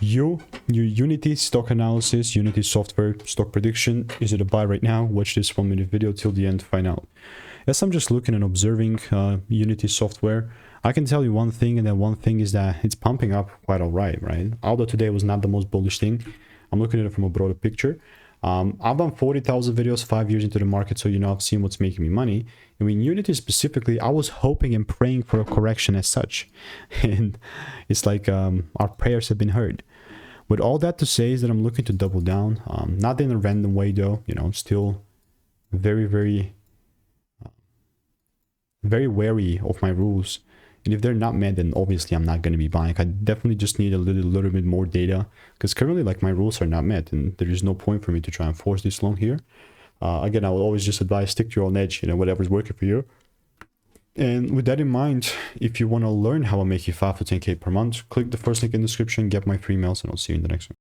Your Unity stock analysis, Unity software stock prediction. Is it a buy right now? Watch this 1-minute video till the end to find out. As I'm just looking and observing Unity software, I can tell you one thing, and that one thing is that it's pumping up quite alright, right? Although today was not the most bullish thing, I'm looking at it from a broader picture. I've done 40,000 videos 5 years into the market, so you know I've seen what's making me money. I mean, Unity specifically, I was hoping and praying for a correction as such, and it's like our prayers have been heard. With all that to say is that I'm looking to double down, not in a random way though. You know, I'm still very wary of my rules. And if they're not met, then obviously I'm not going to be buying. I definitely just need a little bit more data, because currently like my rules are not met, and there is no point for me to try and force this long here. Again, I will always just advise stick to your own edge, you know, whatever's working for you. And with that in mind, if you want to learn how I make you 5 to 10K per month, click the first link in the description, get my free emails, and I'll see you in the next one.